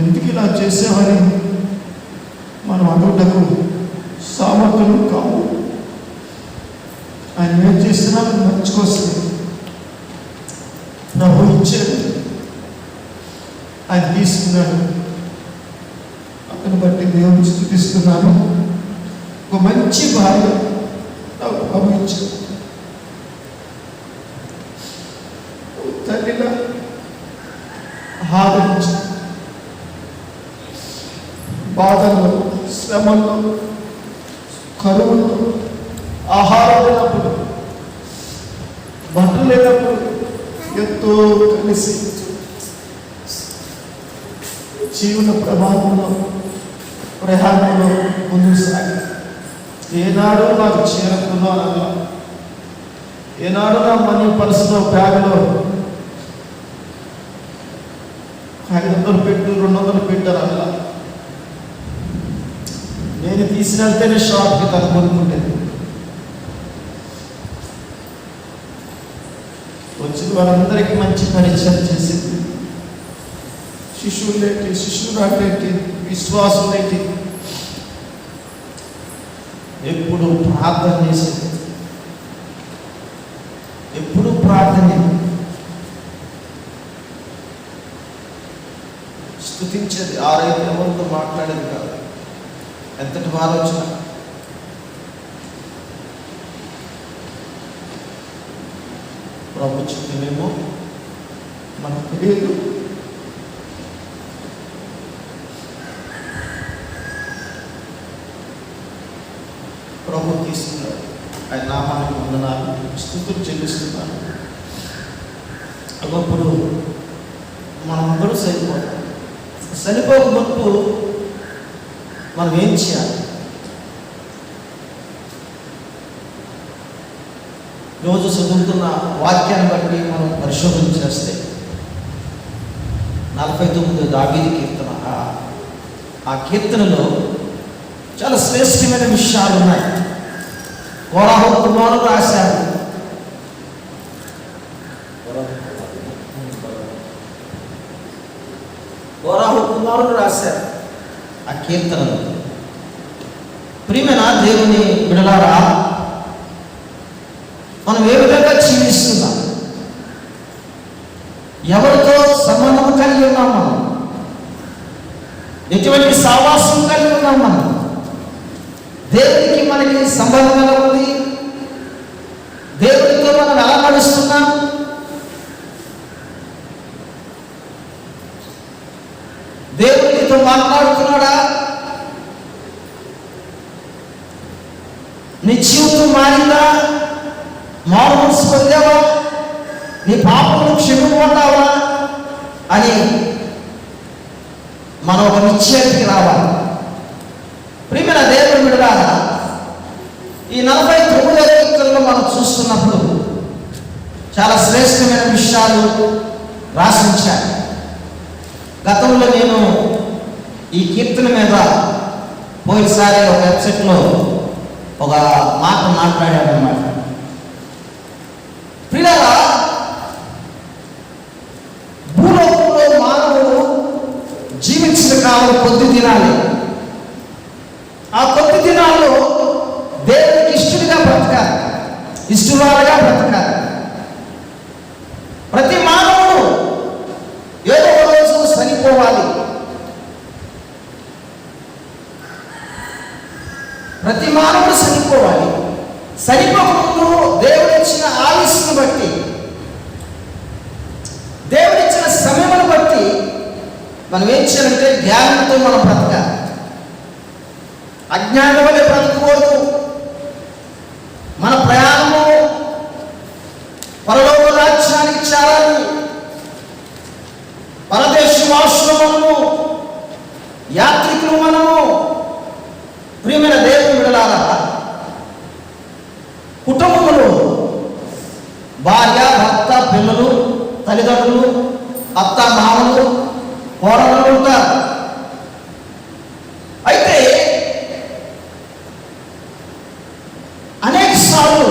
ఎందుకు ఇలా చేసేవారి మనం అనుటకు సామర్థ్యం కావు. ఆయన ఏం చేసినా మంచి కోసమే ప్రభు ఇచ్చాడు, ఆయన తీసుకున్నాడు. అతను బట్టి దేవుని స్తుతిస్తున్నాను. ఒక మంచి భార్య నాకు ప్రభు ఇచ్చాడు. తల్లిలా ఆదరించి బాధల్లో, శ్రమల్లో, కరువుల్లో, ఆహారం లేనప్పుడు, బట్టలు లేనప్పుడు ఎంతో కలిసి జీవన ప్రమాదంలో, ప్రయాణంలో ముందుకు సాగి ఏనాడు నాకు చేరుకున్నా అనగా, ఏనాడు నా మనీ పర్సులో బ్యాగ్లో 500 పెట్టు 200 పెట్టారు అలా నేను తీసిన వెళ్తేనే షాప్కి తను కొనుక్కుంటేది. వచ్చిన వాళ్ళందరికీ మంచి పరిచయం చేసింది. శిష్యులేంటి, శిష్యురాలేంటి, విశ్వాసులేంటి, ఎప్పుడు ప్రార్థన చేసేది, ఎప్పుడు ప్రార్థన, స్తుతించేది. ఆరైతే ఎవరితో మాట్లాడేది కాదు. ఎంతటి వారు వచ్చినా ప్రభు చిత్తమేమో మనకు తెలియదు. ప్రభు తీసుకున్నాడు. ఆయన నామానికి వందనాలు, స్తుతులు చెల్లిస్తున్నాను. ఒకప్పుడు మనమందరూ సరిపోతాం. సరిపోక ముందు మనం ఏం చేయాలి? రోజు చదువుతున్న వాక్యాన్ని బట్టి మనం పరిశోధన చేస్తే 49 దావీదు కీర్తన, ఆ కీర్తనలో చాలా శ్రేష్టమైన విషయాలు ఉన్నాయి. కోరాహు కుమారుడు రాశారు. కోరాహు కుమారుడు రాశారు ఆ కీర్తనలో. ప్రియమైన దేవుని బిడ్డలారా, మనం ఏ విధంగా జీవిస్తున్నాం, ఎవరితో సంబంధం కలిగి ఉన్నాం, మనం ఎటువంటి సావాసం కలిగి ఉన్నాం, మనం దేవునికి మనకి సంబంధం ఎలా ఉంది, దేవుడితో మనం ఎలా నడుస్తున్నాం, దేవుడితో మాట్లాడుతున్నాడా, నీ జీవితం మారిందా, మారు మనసు పొందావా, నీ పాపములు క్షమింపబడ్డావా అని మనం ఒక నిశ్చయానికి రావాలి. ప్రియమైన దేవుని బిడ్డలారా, ఈ 49 కీర్తనలో మనం చూస్తున్నప్పుడు చాలా శ్రేష్టమైన విషయాలు రాసించారు. గతంలో నేను ఈ కీర్తన మీద పోయినసారి ఒక వెబ్సైట్లో ఒక మాట మాట్లాడానన్నమాట. ప్రియులారా, భూలోకంలో మానవుడు జీవించిన కాలం కొద్ది దినాలు. ఆ కొద్ది దినాల్లో దేవునికి ఇష్టడిగా బ్రతకాలి, ఇష్టవారుగా బ్రతకాలి. ప్రతి మానవుడు ఏదో ఒక రోజు చనిపోవాలి. ప్రతి మానవుడు చనిపోవాలి. చనిపోకముందు దేవుడిచ్చిన ఆయుష్ను బట్టి, దేవుడిచ్చిన సమయమును బట్టి మనం ఏం చేయాలంటే జ్ఞానంతో మనం బ్రతకాలి. అజ్ఞానం వల్ల బ్రతకూడదు. మన ప్రయాణము పరలోక రాజ్యానికి చేరాలి. పరదేశవాసులు మనము, యాత్రికులు మనము. ప్రియమైన దేవుని బిడ్డలారా, కుటుంబములు, భార్య, భర్త, పిల్లలు, తల్లిదండ్రులు, అత్త, మామలు, కోడళ్ళు ఉంటారు. అయితే అనేక సార్లు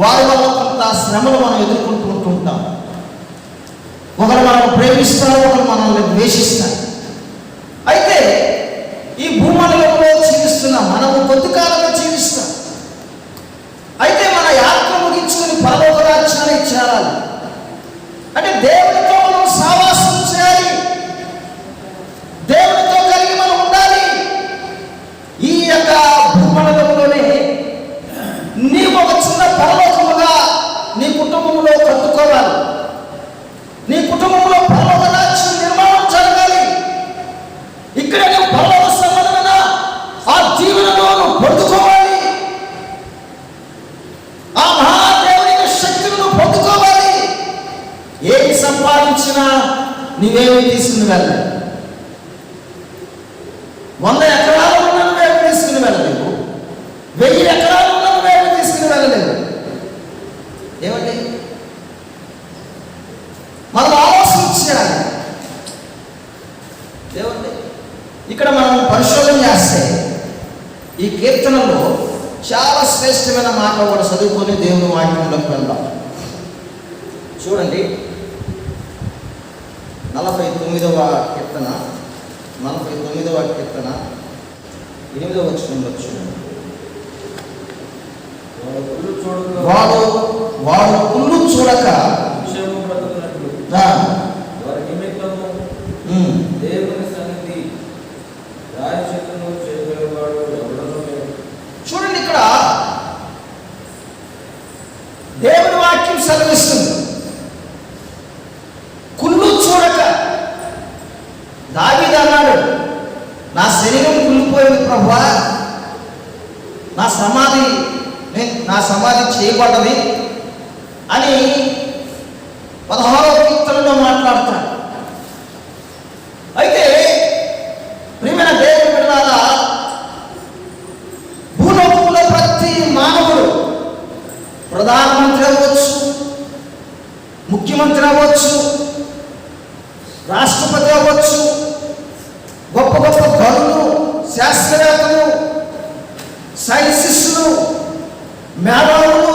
వారి వల్ల కొంత శ్రమలు మనం ఎదుర్కొంటూ ఉంటాం. ఒకరు మనల్ని ప్రేమిస్తారు, ఒకరు మనల్ని ద్వేషిస్తారు. అయితే ఈ భూమండలంలో జీవిస్తున్నాం, మనము కొద్ది కాలంలో జీవిస్తాం. అయితే మన యాత్ర ముగించుకుని పరలోక రాజ్యానికి చేరాలి అంటే దేవుడితో మనం సావాసం చేయాలి, దేవుడితో కలిగి మనం ఉండాలి. ఈ యొక్క భూమండలంలోనే నీవు ఒక చిన్న పరలోకముగా నీ కుటుంబంలో కట్టుకోవాలి. నీ కుటుంబంలో పరలోక రాజ్యం నిర్మాణం జరగాలి. ఇక్కడ నువ్వు పరలోక సంబంధమైన ఆ జీవనంలో నువ్వు పొందుకోవాలి. ఆ మహాదేవుని శక్తులను పొందుకోవాలి. ఏమి సంపాదించినా నీవేమి తీసుకుని వెళ్ళలేవు. 100 ఎకరాలు ఉన్న నువ్వేమి తీసుకుని వెళ్ళలేవు. 1000 ఎకరాలు ఉన్న నువ్వేమి తీసుకుని వెళ్ళలేవు. ఏమండి, మనం ఆలోచన చేయాలి. ఏమండి, ఇక్కడ మనం పరిశోధన చేస్తే ఈ కీర్తనలో చాలా శ్రేష్టమైన మాట కూడా చదువుకొని దేవుని వాక్యంలోకి వెళ్దాం. చూడండి, 49వ కీర్తన 8వ వచనంలో చూడండి. వాడు కుళ్ళు చూడక చూడండి, ఇక్కడ దేవుని వాక్యం సెలవిస్తుంది. కుళ్ళు చూడక. దావీదు అన్నాడు, నా శరీరం కుళ్ళిపోయింది ప్రభువా, నా సమాధి చేయబడ్డది అని 16వ కీర్తనలో మాట్లాడతాడు. అయితే ప్రియమైన దేవుని బిడ్డలారా, భూలోకంలో ప్రతి మానవుడు ప్రధానమంత్రి అవ్వచ్చు, ముఖ్యమంత్రి అవ్వచ్చు, రాష్ట్రపతి అవ్వచ్చు, గొప్ప గొప్ప గనులు, శాస్త్రవేత్తలు, సైన్సిస్టులు, మేధావులు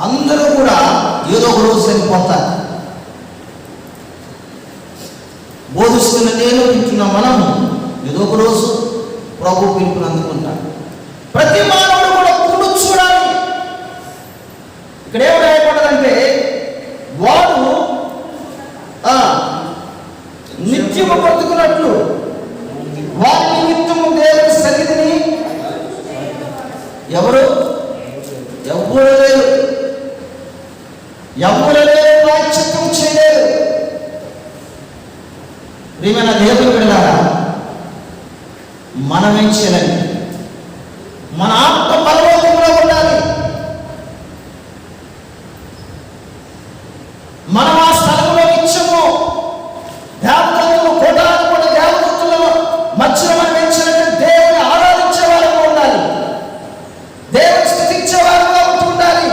అందరూ కూడా ఏదో ఒక రోజు చనిపోతారు. బోధిస్తున్న నేను, వింటున్న మనము ఏదో ఒక రోజు ప్రభు పిలుపుని అందుకుంటాం. ప్రతి మానవుడు కూడా కుళ్ళు చూడాలి. ఇక్కడ ఏం రాయబడ్డదంటే, వాడు నిత్యము బ్రతుకున్నట్లు వారి నిమిత్తము దేవుని సన్నిధిని ఎవరు ప్రాయశ్చిత్తం చేయలేరు. ప్రియమైన దేవుని బిడ్డలారా, మనమేం చేయాలి? మన ఆత్మ పరలోకంలో ఉండాలి. మనం ఆ స్థలంలో నిత్యము దేవదూతలు, కోటాను కూడా దేవదూతల మధ్యలో మనం ఇచ్చినట్టు దేవుని ఆరాధించే వారుగా ఉండాలి, దేవుని స్తుతించే వారుగా ఉండాలి.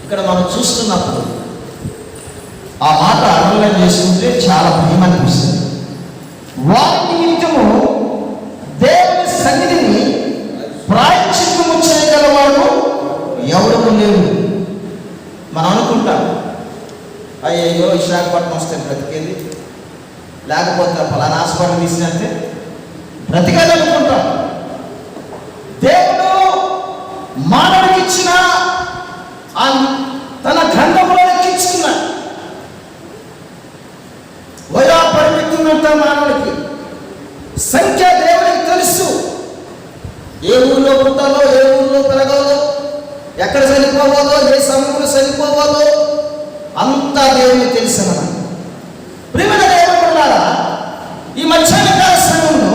ఇక్కడ మనం చూస్తున్నప్పుడు ఆ మాట అర్థం చేసుకుంటే చాలా భయం అనిపిస్తుంది. వారి నిమిత్తము దేవుని సన్నిధిని ప్రాయశ్చిత్తము చేయగలవాడు ఎవరు లేరు. మనం అనుకుంటాం, అయ్యో విశాఖపట్నం వస్తే బ్రతికేది, లేకపోతే ఫలానా హాస్పిటల్ తీసినంతే బ్రతికేది అనుకుంటాం. దేవుడు మానవుడికి ఇచ్చిన తన గ్రంథంలో ఎక్కించుకున్నాడు. వయో పరిమితి ఉన్నంత మానవుడికి సంఖ్య దేవుడికి తెలుసు. ఏ ఊళ్ళో పుట్టాలో, ఏ ఊళ్ళో పెరగాలో, ఎక్కడ చనిపోవాలో, ఏ సమయంలో చనిపోవాలో అంతా దేవునికి తెలిసిన. ప్రియమైన దేవుని బిడ్డలారా, ఈ మధ్యాహ్న కాల సమయంలో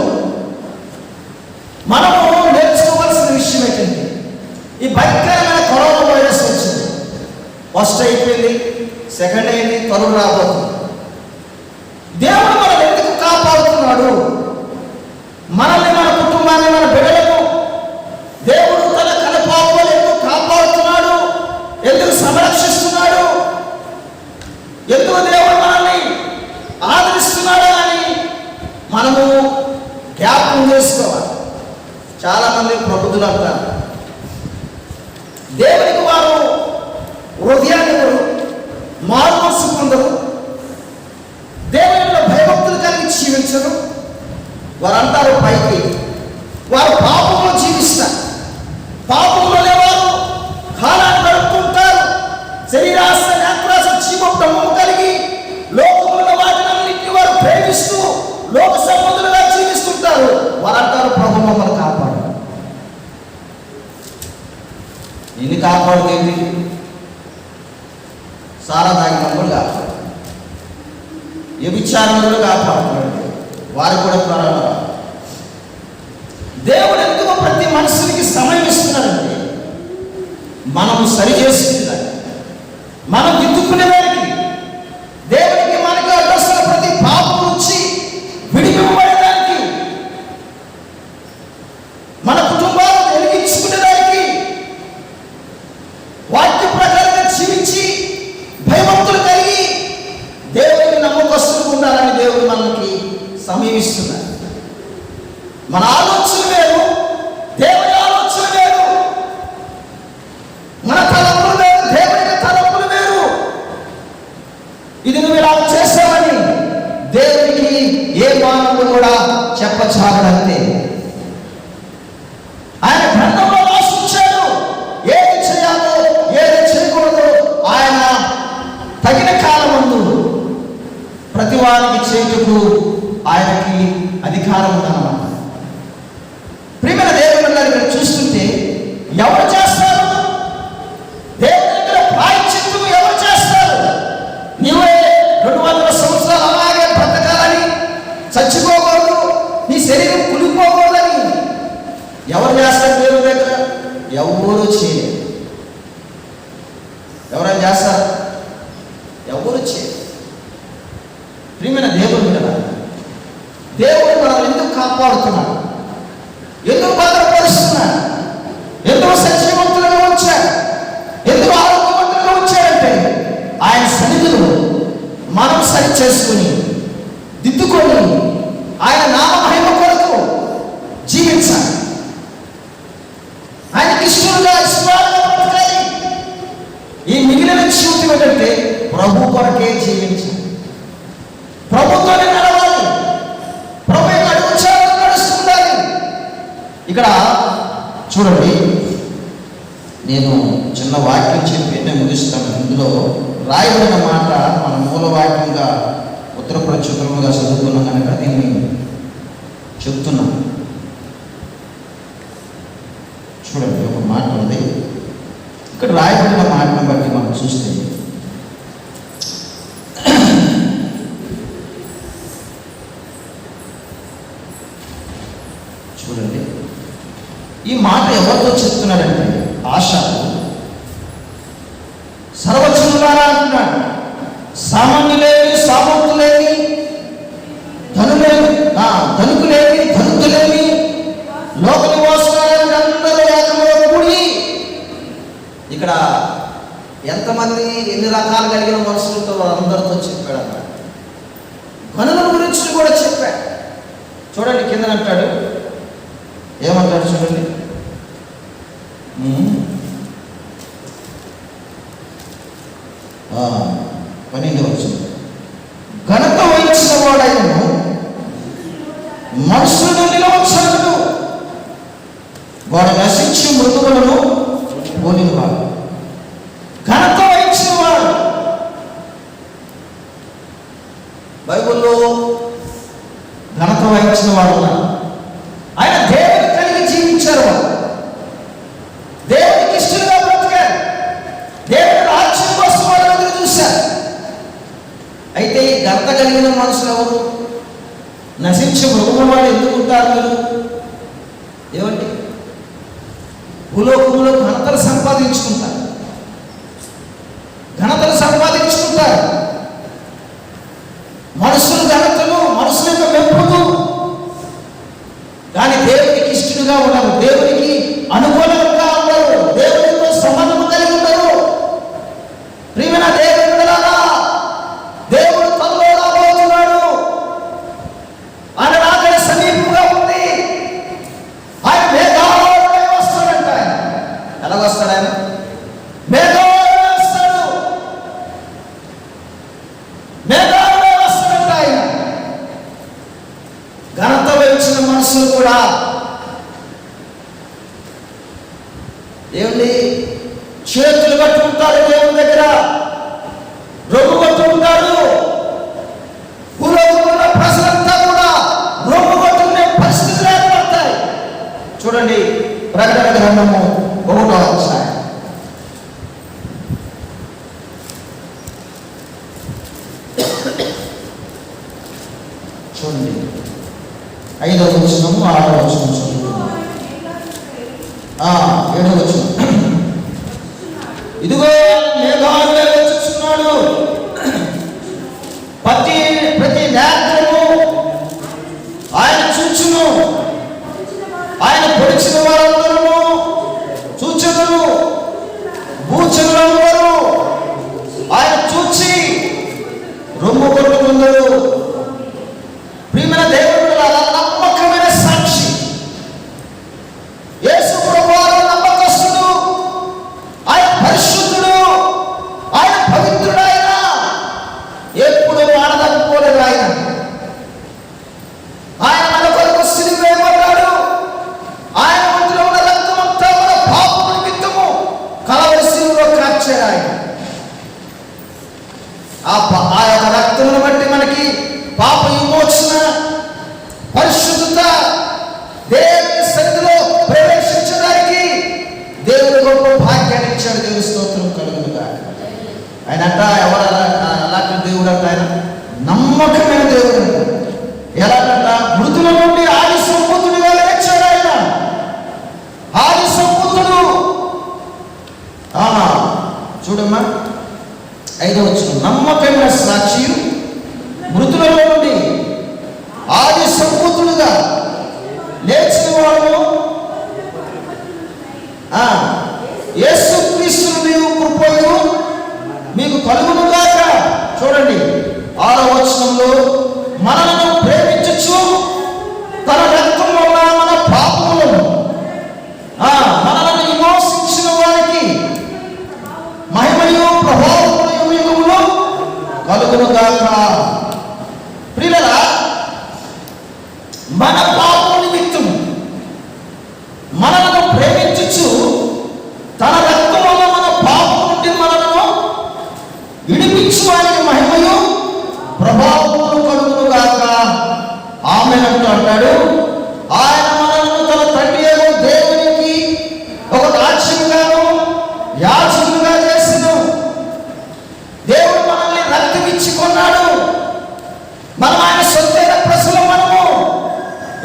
మనము నేర్చుకోవాల్సిన విషయం ఏంటంటే, ఈ భయంకరమైన కరోనా వైరస్ వచ్చింది. ఫస్ట్ అయిపోయింది, సెకండ్ అయింది, త్వరలో రాబోతుంది. దేవుడు మనల్ని ఎందుకు కాపాడుతున్నాడు? మనల్ని, మన కుటుంబాన్ని, మన బిడ్డలను దేవుడు తన కలపాపలు ఎందుకు కాపాడుతున్నాడు? ఎందుకు సంరక్షిస్తున్నాడు? ఎందుకు దేవుడు మనల్ని ఆదరిస్తున్నాడు అని మనము జ్ఞాపకం చేసుకోవాలి. చాలామంది ప్రబుద్ధులు అంటారు, దేవునికి వారు వారంటారు పైకి, వారు పాపంలో జీవిస్తారు, పాపంలోనే వారు కాలాన్ని గడుపుతుంటారు. శరీరాశ, నేత్రాశ, చీకొట్టము కలిగి లోకమున్న వాటినన్నింటినీ వారు ప్రేమిస్తూ లోక సంబంధులుగా జీవిస్తుంటారు. వారంటారు ప్రభు మమ్మల్ని కాపాడు. నిన్ను కాపాడుతుంది సారా తాగినప్పుడు కాపాడు, వ్యభిచారంలో కాపాడుతున్నాడు, వారు కూడా ప్రారంభం. దేవుడు ఎందుకు ప్రతి మనుషునికి సమయం ఇస్తున్నాడంటే మనము సరి చేసుకునేదానికి, మనం దిద్దుకునేదానికి, దేవునికి మనకి అడ్డొస్తున్న ప్రతి పాపం నుంచి విడిపింపబడేదానికి, మన కుటుంబాలను వెలిగించుకునేదానికి, వాక్య ప్రకారంగా జీవించి భయభక్తులు కలిగి దేవుడికి నమ్మకస్తులు ఉండాలని దేవుడు మనకి సమయం ఇస్తున్నాడు. మన ఆలోచన వేరు, దేవుడి ఆలోచన వేరు. మన తలంపులు వేరు, దేవుడి తలంపులు వేరు. ఇది నువ్వు ఇలా చేస్తావని దేవుడికి ఏ మానవుడు కూడా చెప్పచాలనంతే. ఆయన గ్రంథంలో రాసుంచాడు, ఏది చేయాలో ఏది చేయకూడదు ఆయన తగిన కాలమందు ప్రతి వారికి చేయుటకు ఆయనకి అధికారం ఉందన్నమాట. ప్రియమైన దేవుని దగ్గర చూస్తుంటే ఎవరు చేస్తారు? దేవుని దగ్గర ప్రాయశ్చిత్తము ఎవరు చేస్తారు? నీవే 200 సంవత్సరాలు అలాగే బ్రతకాలని, చచ్చిపోకూడదు, నీ శరీరం కులిపోకూడదని ఎవరు చేస్తారు? దేవుని దగ్గర ఎవరు చేయరు. ఎవరైనా చేస్తారు? ఎవరు చేయరు. ప్రియమైన దేవుని కదా, దేవుడు మనల్ని ఎందుకు కాపాడుతున్నాడు, ఎందుకు భద్రపరుస్తున్నాడు, ఎందుకు సజీవంతులుగా ఉంచాడు, ఎందుకు ఆరోగ్యవంతులుగా ఉంచాడంటే ఆయన సన్నిధిలో మనం సరి చేసుకుని దిద్దుకొని ఆయన నామ మహిమ కొరకు జీవించాలి. ఆయనకి ఇష్టంగా ఇష్టాలుగా బ్రతకాలి. ఈ మిగిలిన జీవితం ఏంటంటే ప్రభు కొరకే జీవించాలి, ప్రభుత్వాన్ని నడవాలి, ప్రభు అడుగుచాలను నడుస్తుండాలి. ఇక్కడ చూడండి, నేను చిన్న వాక్యం చెప్పి నేను ముగిస్తాను. ఇందులో రాయబడిన మాట మన మూల వాక్యంగా ఉత్తర ప్రచురణగా చదువుకున్నాం కనుక దీన్ని చెప్తున్నాం. చూడండి, ఒక మాట ఉంది ఇక్కడ రాయబడిన మాటను బట్టి మనం చూస్తే, చూడండి ఈ మాట ఎవరితో చెప్తున్నాడంటే ఆశాలు సర్వజనులారా అంటున్నాడు. సామాన్యులేమి, సామంతులేమి, ధనుకులేమి, ధనుకులేమి, లోక నివాసులేమి అందరూ ఏకముగా కూడి. ఇక్కడ ఎంతమంది ఎన్ని రకాలు కలిగిన మనుషులతో అందరితో చెప్పాడు అన్నాడు. గనుల గురించి కూడా చెప్పాడు. చూడండి కింద అంటాడు, ఏమంటాడు చూడండి, పన్నెండు వచ్చింది. ఘనత వహించిన వాడైనను మనుషులను నిలవచ్చాడు, వాడు నశించి మృదువులను పోనివాడు. ఘనత వహించిన వాడు బైబిల్లో ఘనత వహించిన వాడు ఆయన దేవుని కలిగి జీవించారు, దేవునికి ఇష్టంగా బ్రతికారు, దేవుని రాజ్యం కోసం వాళ్ళు ఎదురు చూశారు. అయితే ఈ ఘనత కలిగిన మనుషులు ఎవరు? నశించి మృగముల వాళ్ళు ఎందుకు ఉంటారు? మీరు ఏమండి, భూలోకంలో ఘనతలు సంపాదించుకుంటారు, ఘనతలు సంపాదించుకుంటారు. మనుషులు ఘనతలు, మనుషుల యొక్క మెప్పులు, కానీ దేవునికి ఇష్టడుగా ఉండరు, దేవునికి అనుకూలంగా ఉండరు, దేవునితో సంబంధం కలిగి ఉండరు. ప్రియమైన దేవుని బిడ్డలారా, దేవుడు త్వరలో రాబోతున్నాడు. ఆయన రాకడ సమీపంగా ఉంది. ఆయన మేఘాలపై వస్తాడంట. ఎలా వస్తాడు ఆయన? మేఘాలపై వస్తాడు. మేఘాలపై వస్తాడంట ఆయన. ఘనత వహించిన కూడా ఏమండి చేతులు కట్టుకుంటారు, దేవుని దగ్గర రొమ్ము కట్టుకుంటారు. పూర్వకున్న ప్రజలంతా కూడా రొమ్ము కట్టుకునే పరిస్థితులు ఏర్పడతాయి. చూడండి ప్రకటన గ్రంథము 1వ అధ్యాయం చూడండి 5వ వచనము 6వ వచనం చదువుకుందాం. 7వ వచనం. ఇదిగో మేఘాలుగా వచ్చుచున్నాడు, ప్రతి నేత్రము ఆయన చూచును, ఆయన పొడిచిన వారందరూ చూచెదరు, భూచనులందరూ ఆయన చూచి రొమ్ము కొట్టుకుందరు. ప్రియమైన దేవుడు నమ్మకమైన సాక్షి యేసు ప్రభువారు నమ్మకస్తుడు, ఆయన పరిశుద్ధుడు, ఆయన పవిత్రుడు, ఆయన ఎప్పుడు వాడదనుకోలేదు. ఆయన మన కొరకు సిలువ వేయబడ్డాడు. ఆయన ఒంటిలో ఉన్న రక్తమంతా మన పాపము నిమిత్తము కలవరి సిలువలో కార్చాడు. ఆయన ఆ యొక్క రక్తమును బట్టి మనకి పాప విమోచన, పరిశుద్ధత, దేవుని సన్నిధిలో ప్రవేశించడానికి దేవుడు గొప్ప భాగ్యాన్ని ఇచ్చాడు. దేవుని స్తోత్రం కలుగునుగా. ఆయన అంట ఎవరు అలాంటి దేవుడు అంట, ఆయన నమ్మకమైన దేవుడు అంట. ఎలాగంట, మృతుల నుండి ఆది సంపూతుడిగా లేచాడు. ఆయన ఆది సంపూతుడు. చూడమ్మా 5వ వచనం. నమ్మకమైన సాక్షి మృతులలో నుండి ఆది సంపూతుడుగా లేచిన వాడు యేసుక్రీస్తును నీవు కృపయు మీకు కలుగునుగాక. చూడండి 6వ వచనంలో, మనలను ప్రేమించచ్చు తన రక్తం వల్ల మన పాపములను మనలను విమోచించిన వారికి మహిమయు ప్రభావములు యుగములు కలుగునుగాక. ప్రియులారా, మన పాపము నిమిత్తం మనలను ప్రేమించచ్చు తన రక్తం వల్ల మన పాపం నుండి మనలను విడిపించు వారికి మహిమయు ప్రభావములు కలుగునుగాక. ఆమేనంటూ అంటాడు. ఆయన మనలను తన తండ్రి దేవునికి ఒక రాజ్యముగాను యాజకులుగా చేసెను. దేవుడు మనల్ని రక్తం ఇచ్చి కొన్నాడు. మనం ఆయన సొత్తైన ప్రజలు. మనము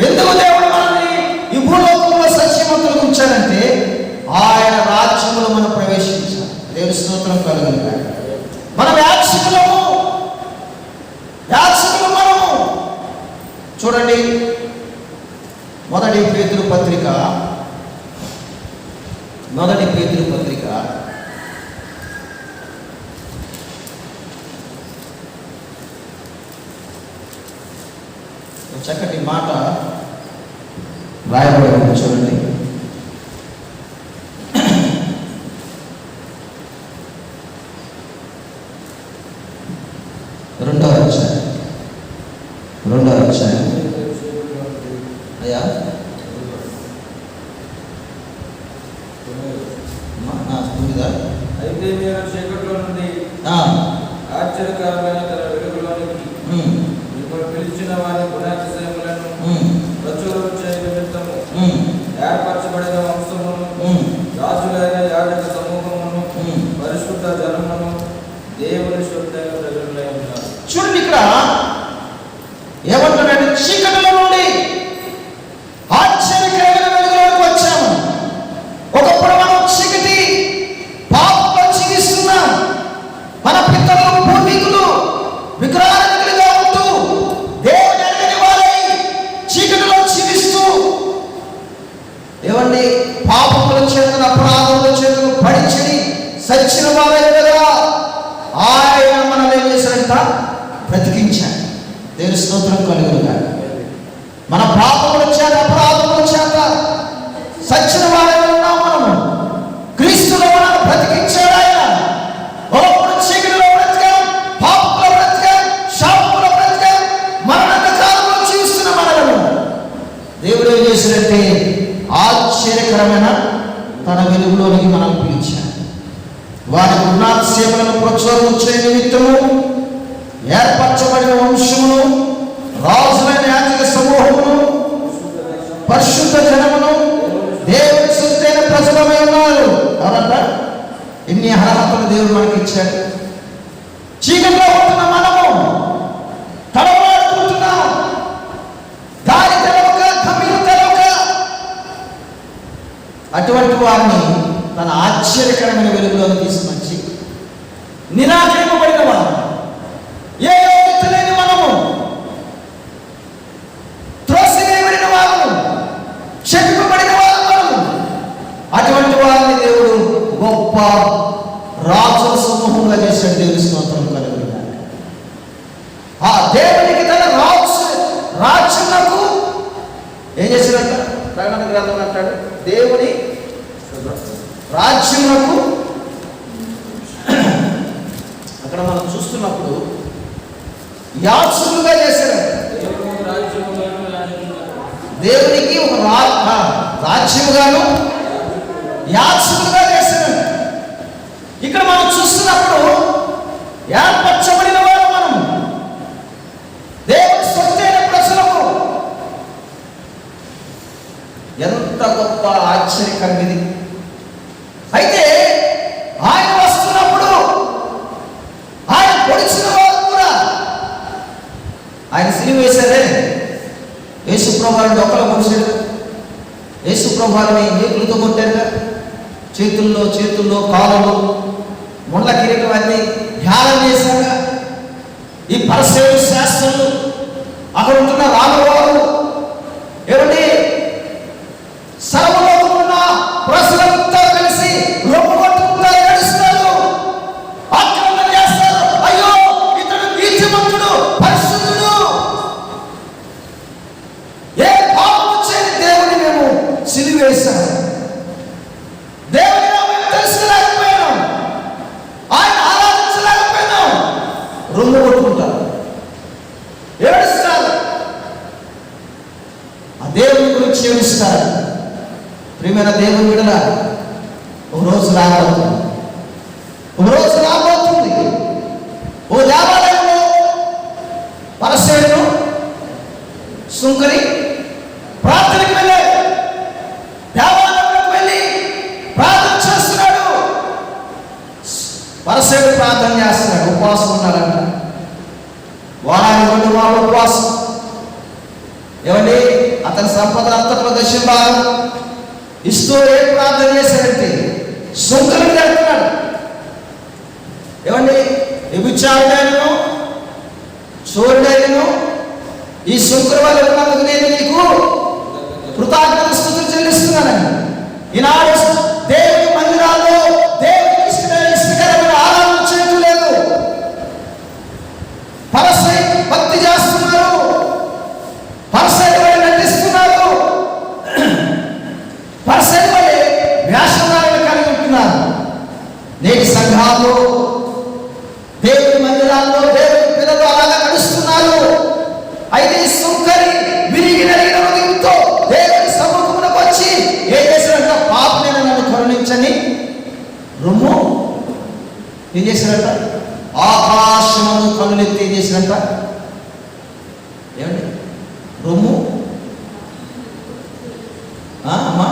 ఎందుకు దేవుడు మనల్ని ఈ భూలోకంలో సత్యవంతులు ఉంచాడంటే ఆయన రాజ్యములో మనం ప్రవేశించాలి. దేవుని స్తోత్రం కలుగునుగాక. మనం యాజకులము మనము. చూడండి మొదటి పేతురు పత్రిక 1 చక్కటి మాట రాయబడి చూడండి. రెండవ అధ్యాయం అయ్యా అయితే మీరు చీకట్లో నుండి ఆశ్చర్యకరమైన తన వెలుగులోనికి మిమ్మల్ని పిలిచిన వారి గుణాతిశయములను ప్రచురం చేయ నిమిత్తము ఏర్పరచబడిన వంశమును, రాజులైన యాజక సమూహమును, పరిశుద్ధ జనమును, దేవుని శుద్ధైన ప్రజలై ఉన్నారు. చూడండి ఇక్కడ ఏమంటున్నాడు, చీకటిలో నుండి ఆశ్చర్యకరమైన వెలుగులోకి వచ్చాము. ఒకప్పుడు మనం చీకటి పాపంలో జీవిస్తున్నాం. మన పితరులు పూర్వీకులు విగ్రహాలుగా ఉంటూ దేవుని ఎరుగని వారై చీకటిలో జీవిస్తూ ఏమండి పాపముల చేతులు అపరాధముల చేతులు పడి చెడి సచ్చిన వారై కదా ఆయన మనల్ని ఏం చేశాడంట, బ్రతికించాడు. దేవుని స్తోత్రం కలుగునుగాక. మన పాపముల చేత అపరాధముల చేత సచ్చిన వారై ఉన్నాం. మనము క్రీస్తులో మనల్ని బ్రతికించాడు. ఆయన ఒకప్పుడు చీకటిలో బ్రతికాం, పాపంలో బ్రతికాం, శాపంలో బ్రతికాం, మరణకాలంలో జీవిస్తున్న మనలను దేవుడు ఏం ఇచ్చాడు. చీకట్లో ఉంటున్న మనము తడబడుతున్నాం, దారి తెలవక, గమ్యం తెలవక. అటువంటి వారిని తన ఆశ్చర్యకరమైన వెలుగులోకి తీసుకొచ్చి నిరాకరింపబడిన వారు, ఏ యోగ్యత లేని మనము, త్రోసివేయబడిన వారు, శపింపబడిన వారు, అటువంటి వారిని దేవుడు గొప్ప రాజుల సమూహంగా చేశాడు. దేవుని స్తోత్రం కలుగుతుంది. ఆ దేవునికి తన రాజ్యమునకు ఏం చేసినట్ట? ప్రకటన గ్రంథం అంటాడు, దేవుని రాజ్యమునకు. అక్కడ మనం చూస్తున్నప్పుడు యాజకులుగా చేశారు. దేవునికి ఒక రాజ్యముగాను యాజకులుగా చేశారు. ఇక్కడ మనం చూస్తున్నప్పుడు ఏర్పరచబడిన వారు మనం, దేవుని సొత్తైన ప్రజలకు. ఎంత గొప్ప ఆశ్చర్యకరం ఇది. అయితే ఆయన వస్తున్నప్పుడు ఆయన పొడిచిన వారు కూడా, ఆయన సిలువ వేశారే, యేసుప్రభువారిని డొక్కలో పొడిచాడు, యేసుప్రభువారిని ఏకులతో కొట్టారు, చేతుల్లో కాళ్ళలో ముండ్ల కిరీటం అన్ని ధ్యానం చేశాక. ఈ పరిసేయులు, శాస్త్రులు, అక్కడ ఉంటున్న రామవారు, ఏమండి, సర్వలో ఉన్న ప్రజలంతా కలిసి రొమ్ము కొట్టుకుంటూ నడుస్తారు, ఆక్రమణ చేస్తారు. అయ్యో, ఇతడు నీతిమంతుడు, పరిశుద్ధుడు, ఏ పాపం చేయని దేవుని మేము సిలువ వేశాము, దేవుని నామం తెలుసుకోలేకపోయాం, ఆయన ఆరాధించలేకపోయినాం. రొమ్ము కొట్టుకుంటారు, ఏడుస్తారు, ఆ దేవుని గురించి ఏడుస్తారు. ప్రియమైన దేవుని బిడ్డల, ఒక రోజు రాబోతుంది, ఓ దేవాలయంలో పరిసేయుడు, సుంకరి ప్రార్థనకి వెళ్ళే, దేవాలయంలోకి వెళ్ళి ప్రార్థన చేస్తున్నాడు. పరిసేయుడు ప్రార్థన చేస్తున్నాడు, ఉపవాసం ఉన్నాడంట. వారానికి 2 మార్లు ఉపవాసం. ఏమండి, అతని సంపద అంతట్లో దశమ భాగం ఇస్తూ ఏం ప్రార్థన చేశాడంటే సుంకరిని జరుగుతున్నాడు. ఏమండి, వ్యభిచారుడైనను చోరుడైనను ఈ సుంకరి వాళ్ళు ఉన్నందుకు నేను నీకు కృతజ్ఞత స్తుతులు చెల్లిస్తున్నానని. ఈనాడు దేవుని మందిరాల్లో దేవునికి ఇష్టకరమైన ఆరాధన చేయడం లేదు, పరసై భక్తి చేస్తున్నారు, పరసై నటిస్తున్నారు, పరసై వ్యాసనాలను కలిగి ఉంటున్నారు. నేటి సంఘాల్లో, దేవుని మందిరాల్లో దేవుని పిల్లలు అలాగా నడుస్తున్నారు. అయితే ఈ సుంకరి విరిగి నలిగిన హృదయంతో దేవుని సముఖమునకు వచ్చి ఏం చేశారంట? పాపనైన నన్ను కరుణించని రొమ్ము ఏం చేశారంట? ఆకాశమును కనులెత్తి ఏం చేశారంట? ఏమండి, రొమ్ము అమ్మా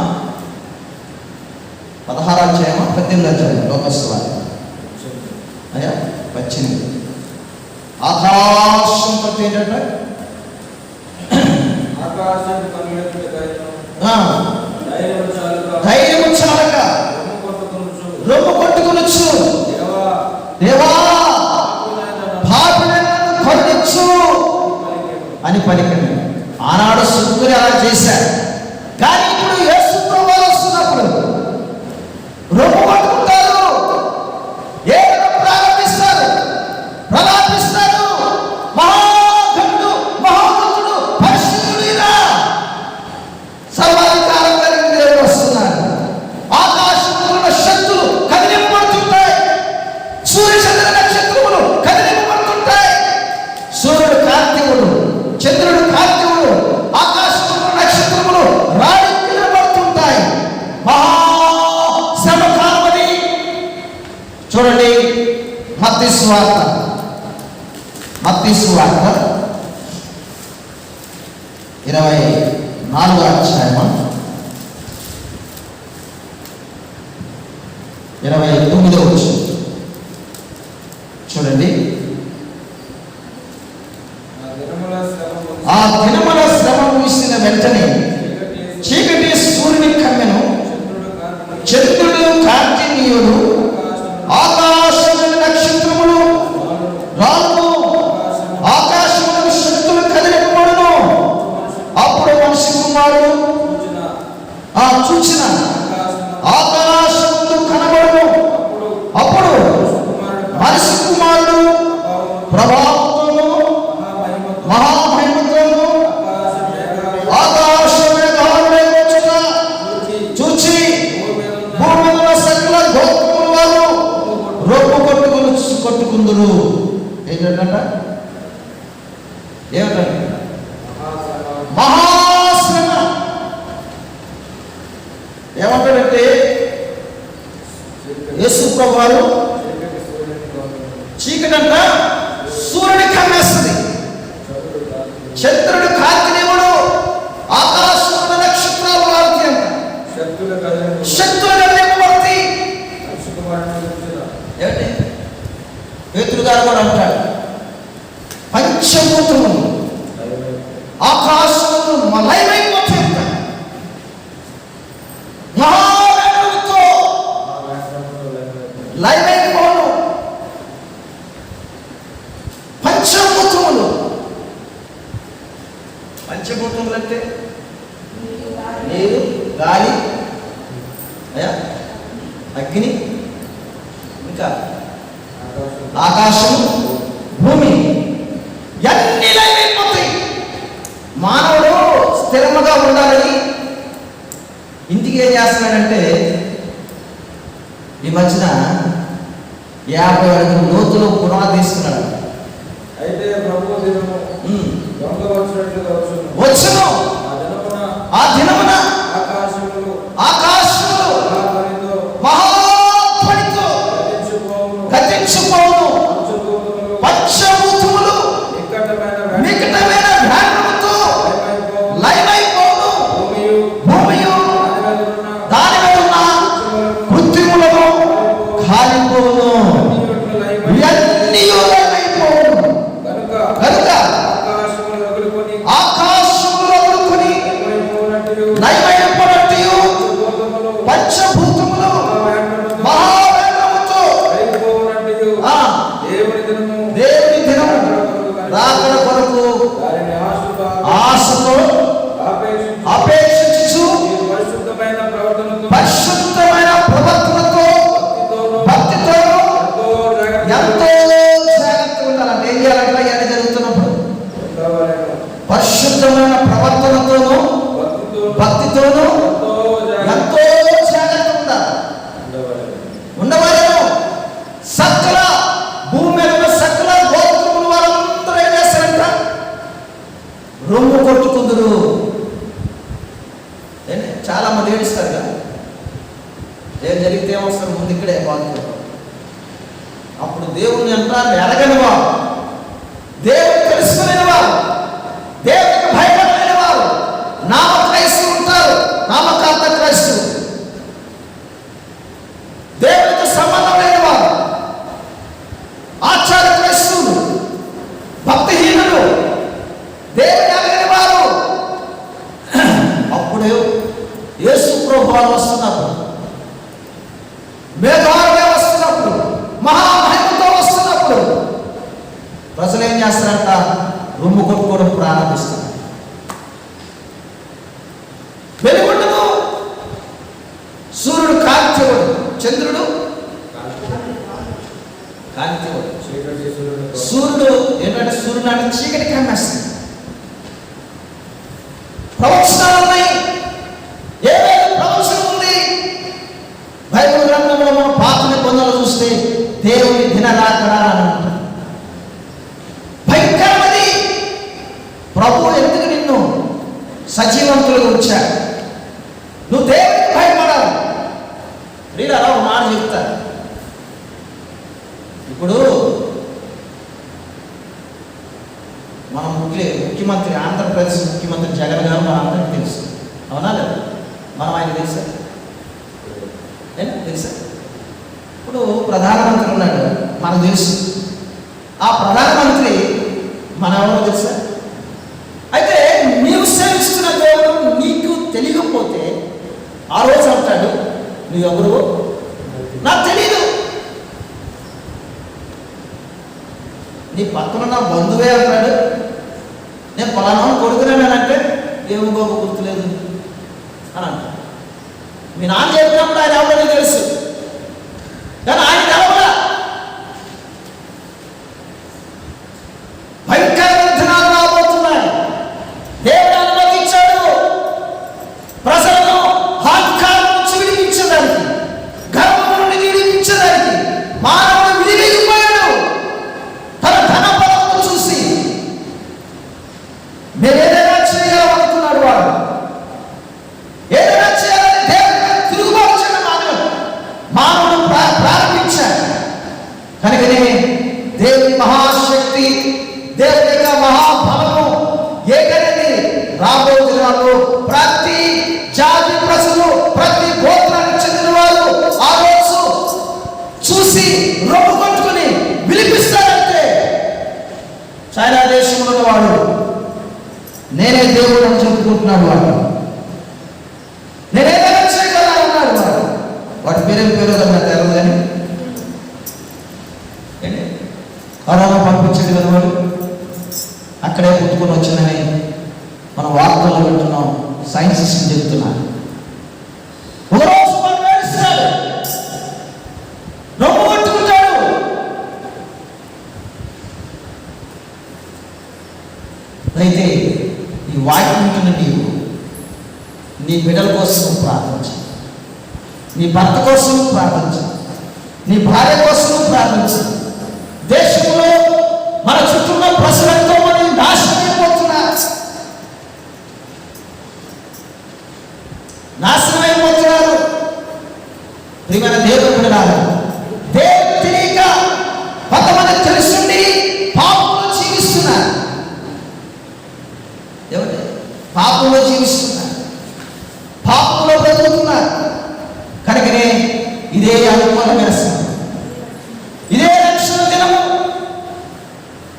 16వ అధ్యాయమా 18వ అధ్యాయం లోకస్వామి అయ్యా 18. ఆకాశం పట్టి ఏంటంటే ధైర్యము చాలక రొమ్ము కొట్టుకొనొచ్చు. దేవా, పాపినైన నన్ను కరుణించు అని పలికింది. ఆనాడు సుంకరి అలా చేశారు. కానీ ఇప్పుడు యేసు ప్రభువు వస్తున్నప్పుడు రొమ్ము పట్టుకుంటారు, ఏదో ప్రారంభిస్తారు, ప్రలాపిస్తారు. మహాగణుడు, మహోన్నతుడు, పరిశుద్ధుడైన సర్వాధికారం కలిగిన దేవుడు వస్తున్నాడు. ఆకాశంలో ఉన్న శక్తులు కదిలింపబడుతుంటాయి, సూర్యచంద్ర నక్షత్రములు కదిలింపబడుతుంటాయి. సూర్యుడు కార్తీకుడు, చంద్రుడు కార్తీకుడు, ఆకాశంలో నక్షత్రములు రాడి నిలబడుతుంటాయి. మహాశ్రమ కాలమని చూడండి. మత్తయి సువార్త 24వ అధ్యాయము 29వ వచనం. ఏం జరిగినట్ట? ఏమిటండి? మహాశ్రమ మహాశ్రమ. ఏమంటాడంటే యేసు ప్రభు వారు చీకటంట సూర్యుని కమ్మేస్తుంది, చంద్రుడు కాంతినివ్వడు, ఆకాశంలో నక్షత్రాలు వారికి అంట శక్తులు కలిగినటువంటి. ఏమిటి పేతురు గారు కూడా అంటాడు, పంచభూతములు ఆకాశంలో లయమైపోతాయి అంట. మహావేగంతో లయమైపోను పంచభూతములు. పంచభూతములు అంటే నీరు, గాలి, అగ్ని, ఇంకా ఆకాశం, భూమి, అన్ని లయమైపోతాయి. మానవుడు స్థిరముగా ఉండాలని ఇంటికి ఏం చేస్తున్నాడంటే ఈ మధ్యన 50 అడుగుల లోతులో పునాది తీస్తున్నాడు. అయితే ప్రభువు దినము దొంగ వచ్చినట్లుగా వచ్చును. ఆ దినమున ఆకాశములు మహాధ్వనితో గతించిపోవును. పంచభూతములు నికటమైన జ్ఞానముతో లయమైపోవును. భూమియు దాని మీద ఉన్న కృత్రిములను కాలిపోవును. ఇవన్నీ లయమైపోవును. కనుక ఆకాశములు వదులుకొని లయమైపోనట్టు పంచభూతములు మహావేగముతో దేవుని దినము రాకడ కొరకు ఆశతో అపేక్షించు పరిశుద్ధమైన ప్రవర్తనతో భక్తితోనూ ఎంతో జాగ్రత్తగా ఉండాలంటే ఏం చేయాలంటే ఏది జరుగుతున్నప్పుడు పరిశుద్ధమైన ప్రవర్తనతోనూ భక్తితోనూ ఎంతో జాగ్రత్తగా ఉండవలను. సకల భూమి మీద ఉన్న సకల గోత్రముల వారందరూ ఏం చేస్తారంట? రొమ్ము కొట్టుకుందరు. చాలా మంది ఏడుస్తారు కదా, ఏం జరిగితే ఏమొస్తారు? ముందు ఇక్కడే బాధపడతారు. అప్పుడు దేవుణ్ణి అంటారు ఎరగని వారు, దేవుని తెలుసుకునే వారు, దేవునికి భయపడలేని వారు నామక్రైస్తవులు ఉంటారు. నామకాంత క్రైస్తవులు, దేవునికి సంబంధం లేని వారు, ఆచార క్రైస్తవులు, భక్తిహీనులు, దేవుని ఎరగని వారు. అప్పుడు యేసు ప్రభు వారు వస్తున్నప్పుడు, మేఘాలుగా వస్తున్నప్పుడు, మహామహిమతో వస్తున్నప్పుడు ప్రజలు ఏం చేస్తారంట? రొమ్ము కొట్టుకోవడం ప్రారంభిస్తారు. వెలుగుండదు, సూర్యుడు కాంతివాడు, చంద్రుడు కాంతివాడు. సూర్యుడు ఏంటంటే సూర్యుడు అంటే చీకటి కమ్మేస్తుంది. ప్రవచనాలు ఉన్నాయి. ఏదైనా ప్రవచనం ఉంది బైబిల్ గ్రంథంలో. మనం పాత నిబంధనలు చూస్తే దేవుని దినరాకడ అని అంటారు. భయంకరమది. ప్రభువు ఎందుకు నిన్ను సజీవంతులుగా ఉంచాడు? నువ్వు దేవునికి భయపడాలి. ప్రియులారా, ఒక మాట చెప్తారు. ఇప్పుడు మన ముఖ్యమంత్రి, ఆంధ్రప్రదేశ్ ముఖ్యమంత్రి జగన్ గారు మన అందరికీ తెలుసు, అవునా లేదా? మనం ఆయన తెలుసా? తెలుసా? ఇప్పుడు ప్రధానమంత్రి ఉన్నాడు, మనకు తెలుసు. ఆ ప్రధానమంత్రి మన ఎవరో తెలుసా? అయితే నీవు సేవిస్తున్న దేవుడు నీకు తెలియకపోతే ఆ రోజు అంటాడు, నువ్వెవరు నాకు తెలీదు. నీ పక్కన నా బంధువే అంటాడు, నేను పలానా కొడుకునేనంటే ఏమి గొప్ప గుర్తులేదు అని అంటాడు. మీ నాన్న చెప్పినప్పుడు ఆయన ఎవరో తెలుసు, కానీ ఆయన తెలవలా. భయంకరమైన దినాలు రాబోతున్నాయి. దేవుడు అనుమతించాడు ప్రజలను హానికారం నుంచి విడిపించడానికి, గర్వం నుండి విడిపించడానికి. మానవుడు విడిపోయాడు. తన దేవుని యొక్క మహాబలము ఏకనేది రాబోయే దినాల్లో ప్రతి జాతి ప్రజలు, ప్రతి గోత్రానికి చెందిన వారు ఆ రోజు చూసి రొమ్ము కొట్టుకుని విలిపిస్తారంటే చైనా దేశంలో వాడు నేనే దేవుడు అని చెప్పుకుంటున్నాడు. వాడు నేనేదైనా చేయగలను అన్నాడు. వాడి పేరేం పేరు తెలదు కానీ కరోనా పంపించాడు కదా వాడు, అక్కడే పుట్టుకొని వచ్చిందని మనం వార్తల్లో వింటున్నాం. సైన్సిస్ట్ చెప్తున్నాను. ఒకరోజు వాడు వేస్తాడు, రొమ్ము కొట్టుకుంటాడు. అయితే ఈ వాక్యం నీవు నీ బిడ్డల కోసం ప్రార్థించు, నీ భర్త కోసం ప్రార్థించు, నీ భార్య కోసం ప్రార్థించు. దేశంలో మన చుట్టూ ప్రజలతో మంది నాశనమైపోతున్నారు. ప్రియమైన దేవుని బిడ్డలారా, దేవుడు తెలియక కొంతమంది తెలుసుండి పాపంలో జీవిస్తున్నారు. ఏమంటే పాపంలో జీవిస్తున్నారు, పాపంలో బ్రతుకుతున్నారు. కనుకనే ఇదే అనుకూలమైన సమయం, ఇదే రక్షణ దినము.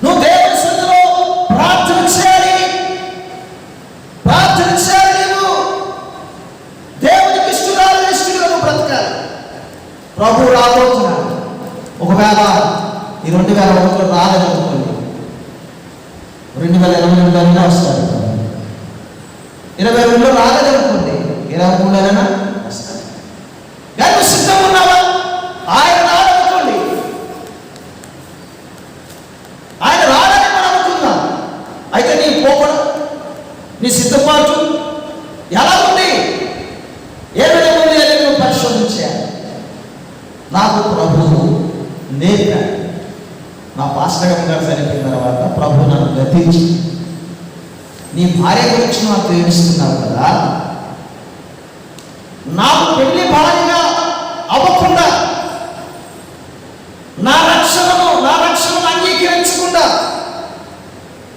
నువ్వు దేవుని సన్నిధిలో ప్రార్థన చేయాలి, ప్రార్థన చేయాలి. నువ్వు దేవునికి ఇష్టంగా నువ్వు బ్రతకాలి. ప్రభువు రాబోతున్నాడు. ఒకవేళ ఈ 2001 రాలేదనుకోండి, 2022 వస్తాడు. 22 రాలేదనుకోండి, 23 వస్తాడు. కానీ సిద్ధం ఉన్నావా? ఆయన రాదనుకోండి, ఆయన రాడని మనం అనుకుందాం. అయితే నీ పోకడం, నీ సిద్ధపాటు ఎలా ఉంది, ఏ విధంగా ఉంది అని నువ్వు పరిశోధించాలి. నాకు ప్రభువు నేర్పాడు. నా పాస్టర్ గారు చనిపోయిన తర్వాత ప్రభు నన్ను గతించి, నీ భార్య గురించి నాకు ప్రేమిస్తున్నావు కదా, నాకు పెళ్లి భార్యగా అవ్వకుండా, నా రక్షణను అంగీకరించకుండా,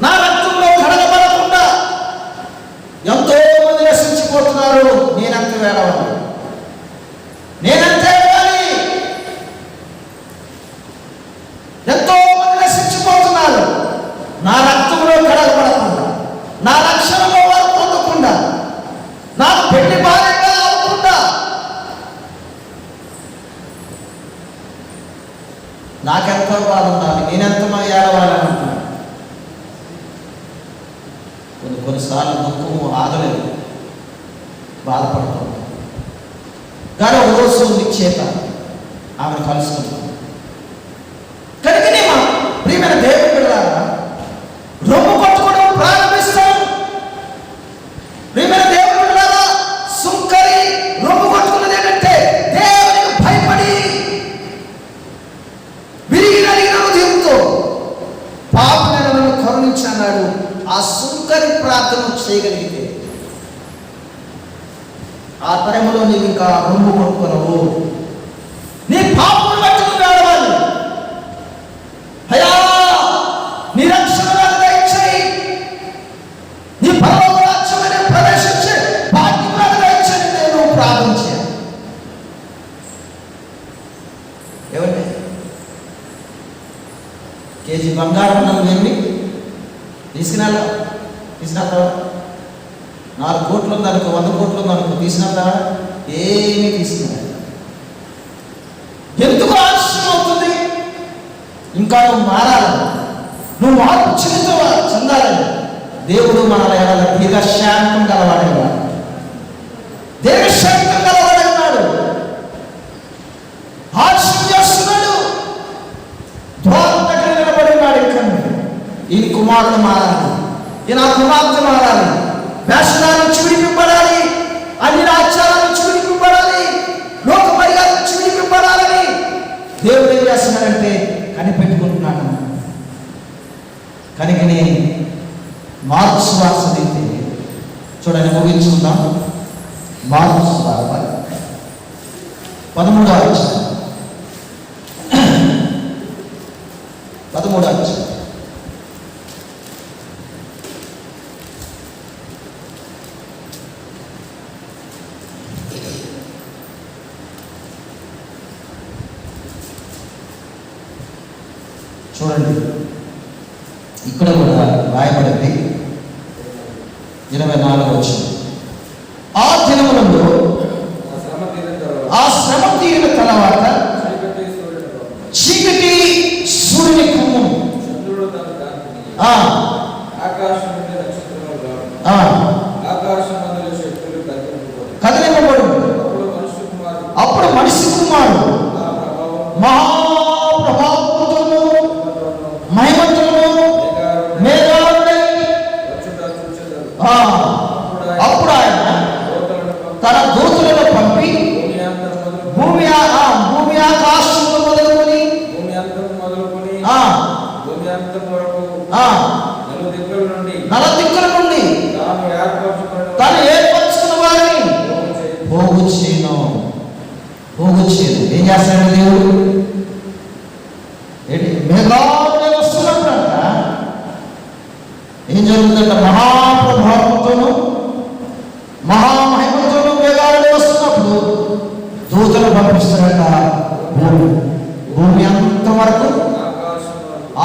నా రక్తంలో కడగబడకుండా ఎంతో మంది నశించిపోతున్నారు. నేనంత వేడవాలి, నేనంతే వేడాలి. ఎంతో మంది నశించిపోతున్నారు. నా రక్తంలో కడగబడకుండా, నా రక్షణలో వారు పొందకుండా, నాకు పెళ్లి భార్యగా అవ్వకుండా, నాకెంతో బాధ ఉండాలి, నేనెంతమో ఏడవాలని అంటున్నాను. కొన్నిసార్లు దుఃఖము ఆగలేదు, బాధపడతాం. కానీ ఒక రోజు నిశ్చేత ఆమెను కలుసుకుంటాం. కనుకనే మా ప్రియమైన దేవుని బిడ్డలారా, రొమ్ము కొట్టుకోవడం ప్రారంభిస్తాం. ప్రియమైన దేవుని బిడ్డలారా, సుంకరి రొమ్ము కొట్టుకున్నది ఏంటంటే దేవునికి భయపడి విరిగి నలిగిన హృదయంతో పాపలను కరుణించి అన్నాడు. ఆ సుంకరి ప్రార్థన చేయగలిగితే ఆ తరములో నీవు ఇంకా రొమ్ము కొట్టుకోనవు. నీ పాపం బట్టి నువ్వు ఏడవాలి. అయ్యా, నీ రక్షణ నాకు దయచేయి, నీ పరలోక రాజ్యమైన ప్రవేశించే భాగ్యం నాకు దయచేయి నేను ప్రార్థన చేయాలి. ఏమంటే కేజీ బంగారం నన్ను వెళ్ళి తీసుకున్నావా? 4 కోట్లు ఉందనుకో, 100 కోట్లు ఉందనుకో, తీసుకున్నా? ఏమీ తీసుకున్నా. ఎందుకు ఆలస్యం అవుతుంది? ఇంకా నువ్వు మారాలి, నువ్వు మార్పు చెందాలని. దేవుడు మన ఎడల దీర్ఘశాంతం గలవాడేవాడు, దీర్ఘశాంతం గలవాడేవాడు. ఆలస్యం చేస్తున్నాడు, ద్వారం దగ్గర నిలబడినాడు. ఇంకా ఈ కుమారుడు మారాలి, ఈ నా కుమార్తె మారాలి, వేషాల నుంచి విడిపింపడాలి, అన్ని రాజ్యాల నుంచి విడిపింపడాలి, లోక మర్యాద నుంచి విడిపింపడాలని దేవుడు ఏం చేస్తున్నాడంటే కనిపెట్టుకుంటున్నాడు. కనుకనే మార్కు సువార్త దిగితే చూడండి, ముగించుకుందాం. మార్కు సువార్త 13వ అధ్యాయం. 13వ అధ్యాయం చూడండి, ఇక్కడ కూడా రాయబడింది 24 వచనం. ఆ దినములలో ఆ శ్రమ తీరిన తర్వాత చీకటి సూర్యుని కుమ్మం, కదిలింపబడు. అప్పుడు మనిషి కుమారుడు మహాప్రభావంతోను మహిమతోను మేఘాలుడై అప్పుడు ఆయన తన దూతలను పంపి భూమి ఆకాశములు మొదలుకొని నలుదిక్కుల నుండి తను ఏర్పరచుకున్న వారిని పోగు చేయను. ఏం చేస్తాడు దేవుడు? ఏంటి? మేఘాలు వస్తున్నప్పుడంట ఏం జరుగుతుందంట? మహాప్రభావంతోను మహామహిమతోను మేఘాలు వస్తున్నప్పుడు దూతలు పంపిస్తారట. భూమి అంతవరకు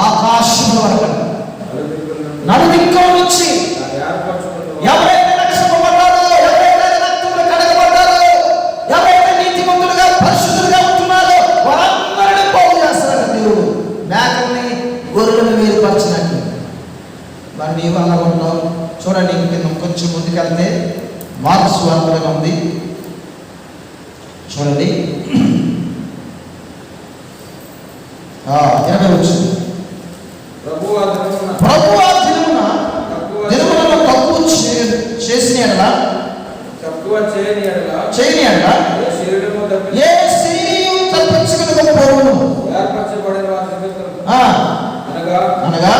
ఆకాశం వరకు నలుదిక్కుల నుంచి ఎవరైతే రక్షింపబడ్డారో, ఎవరైతే రక్తంలో కడగబడ్డారో, ఎవరైతే నీతిమంతులుగా పరిశుద్ధులుగా ఉంటున్నారో వారందరినీ పోగు చేస్తారట దేవుడు. మేకల్ని గొర్రెలను వేరుపరిచినట్టు. మరి నీవు అలా ఉన్నావు. చూడండి, ఇంక కొంచెం ముందుకెళ్తే మార్కు సువార్తలో ఉంది. చూడండి 20 వచ్చింది. ప్రభువు ఆ దినమున తక్కువ చేసిన ఎడల చేయని ఎడల ఏ శరీరము తప్పించగలకపోవును. అనగా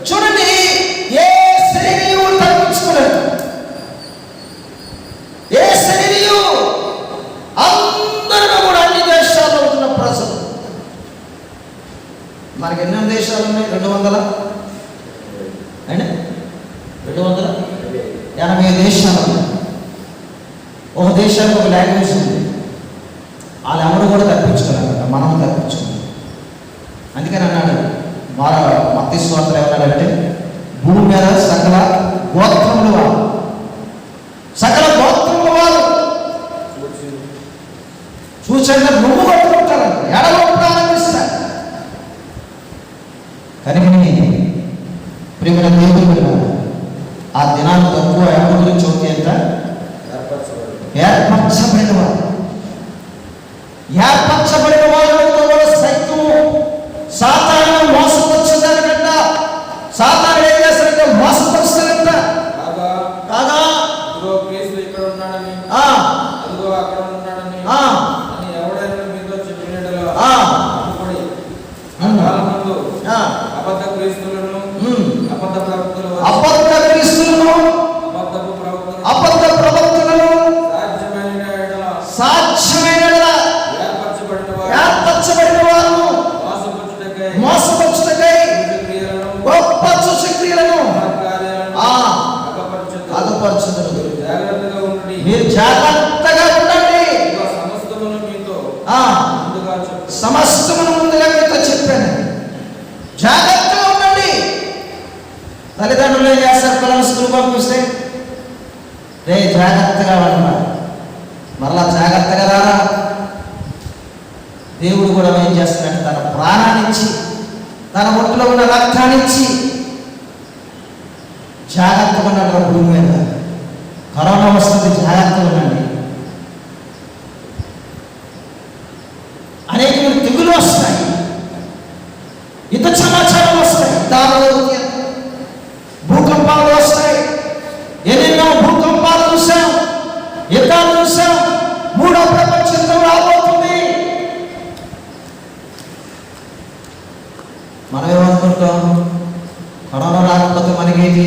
చూడండి, ఏ శరీరము తప్పించుకోలేదు. ఏ శరీరము అందరూ కూడా అన్ని దేశాల్లో ఉంటున్న ప్రజలు. మనకి ఎన్నో దేశాలు ఉన్నాయి? 200 అండి, 280 దేశాలు ఉన్నాయి. ఒక దేశానికి ఒక లాంగ్వేజ్ ఉంది. వాళ్ళు ఎవరు కూడా తప్పించుకోలేక మనం తప్పించుకోవాలి. అందుకని అన్నాడు మత్తయి సువార్తలో ఏమన్నాడంటే, భూమి మీద సకల గోత్రముల వారు చూసంటే నువ్వు కొట్టుకుంటారంట, ఎడలో ప్రారంభిస్తారు. కనుక ప్రియమైన దేవుడు, ఆ దినాలు తక్కువ ఎవరి గురించి అవుతాయి అంట? ఏర్పరచబడిన వారు సైతం సాతాను మోసపరచడానికంట. సాతాను ఏం చేస్తారంటే మోసపరుస్తారంట. కాగా అబద్ధ క్రీస్తులను అబద్ధ ప్రవక్తలను సాధ్యమైన ఏర్పరచబడిన వారు మోసపరచుటకై గొప్ప సూచక్రియలను అగపరచుదురు. మీరు జాగ్రత్తగా ఉండండి. సమస్తమును ముందుగా మీతో చెప్పాను. జాగ్రత్తగా ఉండండి. తల్లిదండ్రులు ఏం చేస్తారు? పిల్లలు స్కూల్ పంపిస్తే జాగ్రత్తగా ఉండాలి. మరలా జాగ్రత్తగా రారా. దేవుడు కూడా ఏం చేస్తున్నాడు? తన ప్రాణాన్నిచ్చి, తన ఒంట్లో ఉన్న రక్తాన్నిచ్చి జాగ్రత్తగా ఉన్నాడు. భూమి మీద కరోనా వస్తుంది, జాగ్రత్తగా ఉండండి. అనేక తెగులు వస్తాయి, యుద్ధ సమాచారం వస్తాయి, భూకంపాలు వస్తాయి. ఎన్నెన్నో భూకంపాలు చూసాం, యుద్ధాలు చూసాం. 3వ ప్రపంచ యుద్ధం రాబోతుంది. మనం ఏమనుకుంటాం? కరోనా రాకపోతే మనకేంటి?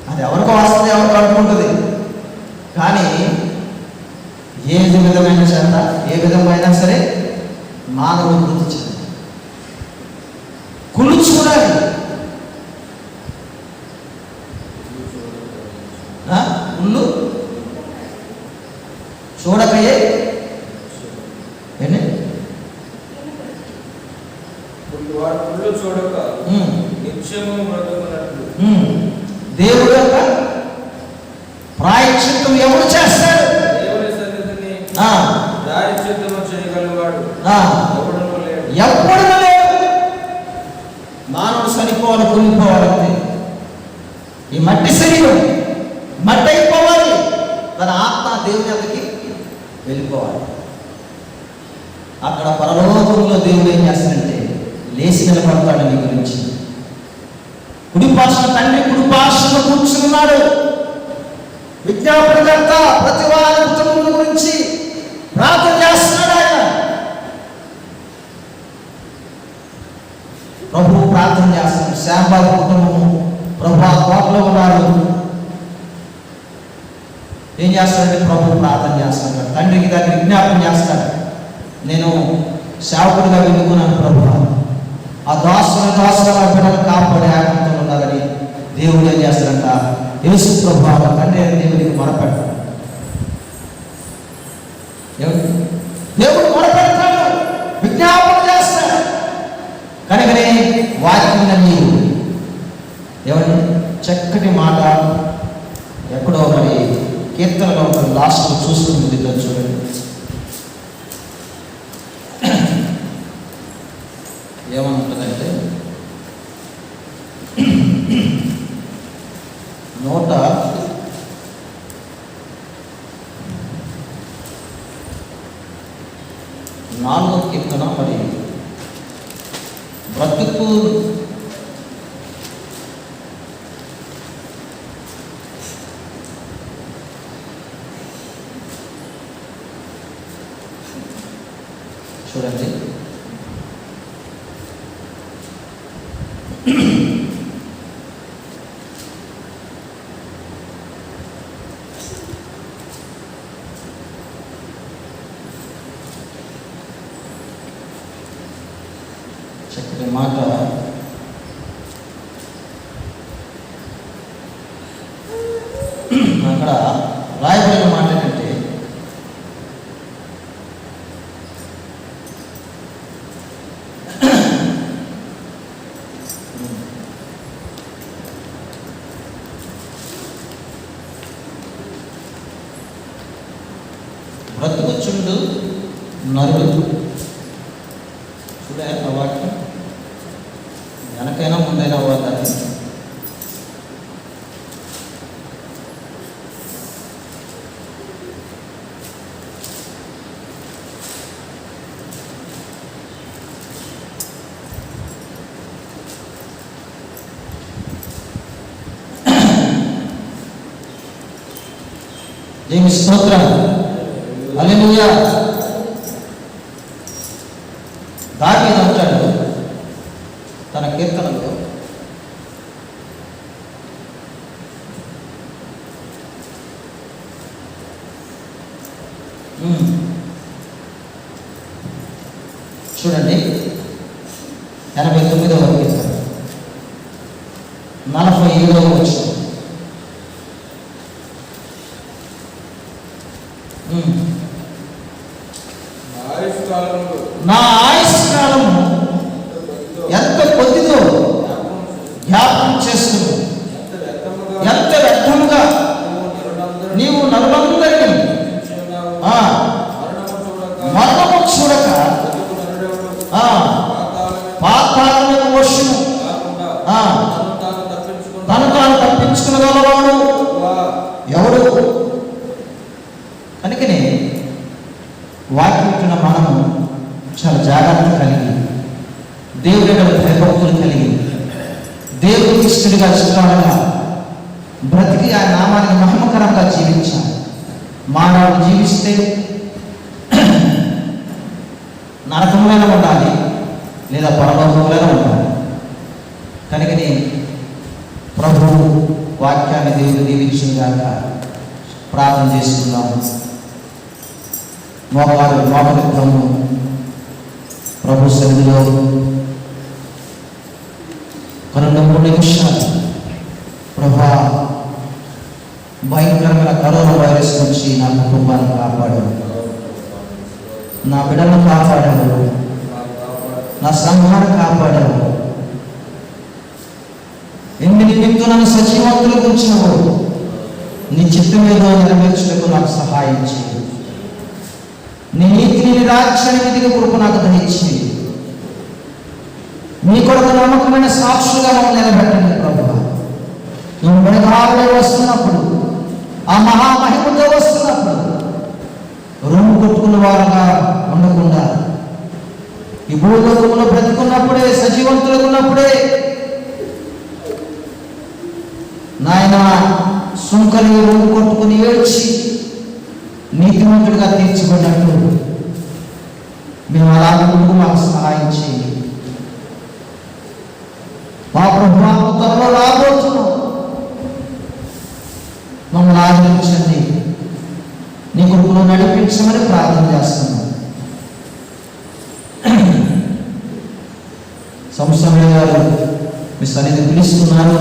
అది ఎవరికో వస్తుంది, ఎవరికి అనుకుంటుంది. కానీ ఏ విధమైన చేత, ఏ విధమైనా సరే మానవుడు గుర్తు చెంది కుళ్ళు చూడాలి. కుళ్ళు చూడకయే వాడు కుళ్ళు చూడక నిత్యము బ్రతుకున్నట్లు. దేవుడు యొక్క ప్రాయశ్చిత్తం ఎవరు చేస్తాడు? దేవుని సన్నిధిని ప్రాయశ్చిత్తము చేయగలవాడు ఎప్పుడు లేడు. మానవుడు చనిపోవాలి, కూలిపోవాలంటే ఈ మట్టి శరీరం మట్టి అయిపోవాలి, తన ఆత్మ దేవుని దగ్గరికి వెళ్ళిపోవాలి. అక్కడ పరలోకంలో దేవుడు ఏం చేస్తాడంటే లేచి నిలబడతాడు. నీ గురించి కుడిపార్శ్వ తండ్రి కుడిపార్శ్వలో కూర్చున్నాడు. విజ్ఞాపనకర్త ప్రతి వారి కుటుంబం గురించి ప్రార్థన చేస్తున్నాడు. ఆయన ప్రభువు ప్రార్థన చేస్తున్నాడు. శ్యాంబాబు కుటుంబము ప్రభు ఆ కోటలో ఉన్నారు. ఏం చేస్తాడంటే ప్రభు ప్రార్థన చేస్తాడు. తండ్రికి దగ్గర విజ్ఞాపన చేస్తాడు. నేను సేవకుడిగా వెనుకున్నాను ప్రభు, ఆ దాసుల బిడ్డలు కాపాడే ఆనందంలో ఉండాలని దేవుడు ఏం చేస్తాడంట, యేసు ప్రభు తండ్రి దేవుడికి మొరపెడతాడు. దేవుడు మొరపెడతాడు, విజ్ఞాపన చేస్తాడు. కనుకనే వాక్యం నీవు ఎవరి చక్కటి మాట ఎక్కడో మరి కీర్తనలో లాస్ట్ చూసుకుంటుంది చూడండి. ఏమంటుందంటే 104వ కీర్తన మరి బ్రతుకు చూడండి. చక్కటి మాట అక్కడ రాయబడిన మాట ఏంటంటే, బ్రతుకుచుండు నరుడు. చూడే ఆ వాక్యం వెనకైనా ముందైనా అవ్వద్దని. దేవుని స్తోత్రం, హల్లెలూయా. దావీదు అంటాడు తన కీర్తనలో, చూడండి 89వ కీర్తన 47వ వచనం. నా ఆయుష్ కాలము ఎంత కొద్దిదో జ్ఞాపకం చేసుకుని, ఎంత వ్యర్థముగా నీవు నరులందరినీ మరణము చూడక పాతాళమునకు వశము తను తాను తప్పించుకునగలవాడు ఎవడు? కనుకనే వాక్యం మనము చాలా జాగ్రత్త కలిగి, దేవుడి భయభక్తులు కలిగి, దేవుడికి ఇష్టడిగా ఇష్టంగా బ్రతికి ఆ నామానికి మహిమకరంగా జీవించాలి. మానవుడు జీవిస్తే నరకంలోనే ఉండాలి, లేదా పరలోకంలోనే ఉండాలి. కనుకని ప్రభు వాక్యాన్ని దేవుడు దీవించుగాక ప్రార్థన చేసుకుందాము. మోకరిద్దాము ప్రభు సన్నిధిలో. 2 నిమిషాలు ప్రభా, భయంకరమైన కరోనా వైరస్ నుంచి నా కుటుంబాన్ని కాపాడాడు, నా బిడ్డలను కాపాడాడు, నా సంఘాన్ని కాపాడావు. ఎన్ని నిమిత్తం నన్ను సజీవంతులు కూర్చున్నావు. నీ చిత్తం ఏదో నెరవేర్చుటకు నాకు సహాయం చేయి. నీ నీతిని నీ రాజ్యానికి దిగి కృప నాకు దయచేయి. నీ కొరకు నమ్మకమైన సాక్షులుగా మమ్మల్ని నిలబెట్టండి ప్రభువా. నువ్వు మెడగాలులో వస్తున్నప్పుడు, ఆ మహామహిమతో వస్తున్నప్పుడు రొమ్ము కొట్టుకున్న వారుగా ఉండకుండా, ఈ భూలోకంలో బ్రతుకున్నప్పుడే, సజీవంతులుగా ఉన్నప్పుడే నాయన సుంకని రొమ్ము కొట్టుకుని ఏడ్చి నీతిమంతుడిగా తీర్చబడినట్టు మేము అలా ముందుకు మాకు సహాయం చేయండి. మా ప్రభుత్వం త్వరలో రాబోతున్నాం. మమ్మల్ని ఆదరించండి, నీ కృపలో నడిపించమని ప్రార్థన చేస్తున్నాం. సంస్థ గారు మీ సన్నిధి పిలుస్తున్నారు.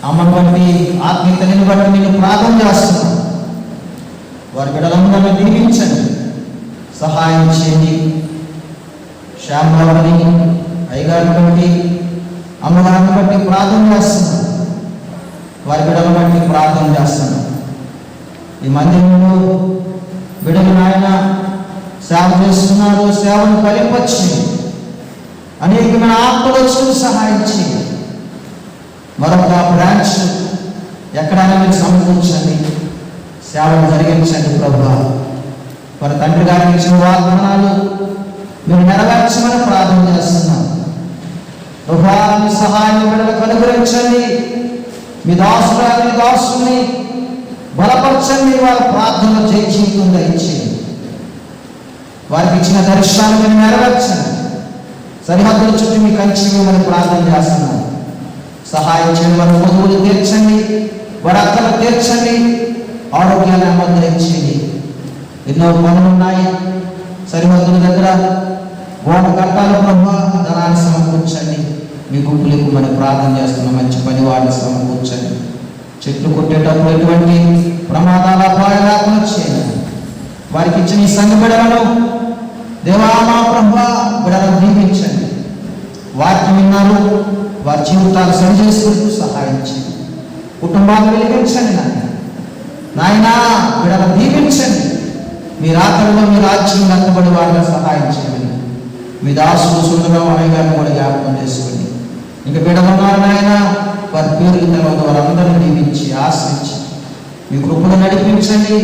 అమ్మను బట్టి, ఆత్మీయతని బట్టి నేను ప్రార్థన చేస్తున్నాను. వారి బిడ్డలందరినీ దీవించండి, సహాయం చేయండి. శ్యామరావుని అయ్యగారిని బట్టి, అమ్మగారిని బట్టి ప్రార్థన చేస్తున్నాను. వారి బిడ్డలను బట్టి ప్రార్థన చేస్తున్నాను. ఈ మందిరంలో బిడ్డలు నాయన సేవ చేస్తున్నారు. సేవను ఫలింపచ్చి అనేకమైన ఆత్మలు వచ్చి సహాయం చేయండి. మరొక బ్రాంచ్ ఎక్కడైనా మీరు సమకూర్చండి, సేవను జరిగించండి ప్రభువా. వారి తండ్రి గారికి ఇచ్చిన వాగ్దానాలు మీరు నెరవేర్చమని ప్రార్థన చేస్తున్నాం. ప్రభువా, మీ సహాయం బిడ్డలకు అనుగ్రహించండి. మీ దాసుని బలపరచండి. వారి ప్రార్థనలో జయ జీవితం దయచేయండి. వారికి ఇచ్చిన దర్శనాలు మీరు నెరవేర్చండి. సరిహద్దుల చుట్టూ మీ కంచి మిమ్మల్ని ప్రార్థన చేస్తున్నాను. సహాయం చేయండి. వారి వధువులు తీర్చండి, వారి అక్కలు తీర్చండి, ఆరోగ్యాన్ని అనుగ్రహించండి. ఎన్నో పనులు ఉన్నాయి సరిహద్దుల దగ్గర, గోడ కట్టాల ప్రభు ధనాన్ని సమకూర్చండి. మీ గుంపులకు మనం ప్రార్థన చేస్తున్న మంచి పని వాడిని సమకూర్చండి. చెట్లు కొట్టేటప్పుడు ఎటువంటి ప్రమాదాల అపాయాలు లేకుండా చేయండి. వారికి ఇచ్చిన ఈ సంఘ బిడ్డలను దేవా మా ప్రభు బిడ్డలను దీవించండి. వాక్యం విన్నారు, వారి జీవితాలు సరిచేసుకుంటూ సహాయం చేయండి. కుటుంబాన్ని వెలిగించండి నాయన బిడ్డలను దీవించండి. మీ రాకడలో మీ రాజ్యం కట్టబడి వారిని సహాయం చేయండి. మీ దాసులు సుందరం అయ్యగారిని కూడా జ్ఞాపకం చేసుకోండి. ఇంకా బిడ్డలున్నారు నాయన, వారి పేర్లు తర్వాత వారందరినీ దీవించి ఆశ్రయించి మీ కృపను నడిపించండి.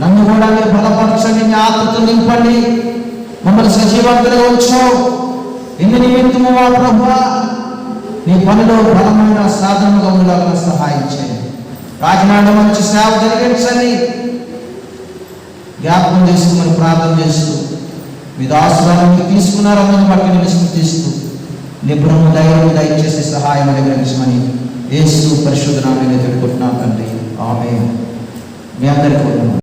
నన్ను కూడా మీరు బలపరచండి, మీ ఆత్మతో నింపండి. మమ్మల్ని సజీవంతులుగా ఉంచు. ఎన్ని నిమిత్తము మా ప్రభువా నీ పనిలో బలమైన సాధనగా ఉండాలని సహాయం చేయండి. కాకినాడ మంచి సేవ జరిగించండి. జ్ఞాపకం చేసుకోమని ప్రార్థన చేస్తూ మీ దాసులను తీసుకున్నారు అందరిని బట్టి నేను స్మృతిస్తూ నిపుణము ధైర్యం దయచేసి సహాయం అనుగ్రహించమని యేసు పరిశుద్ధ నామములో వేడుకుంటున్నాను తండ్రి. ఆమేన్. మీ అందరికీ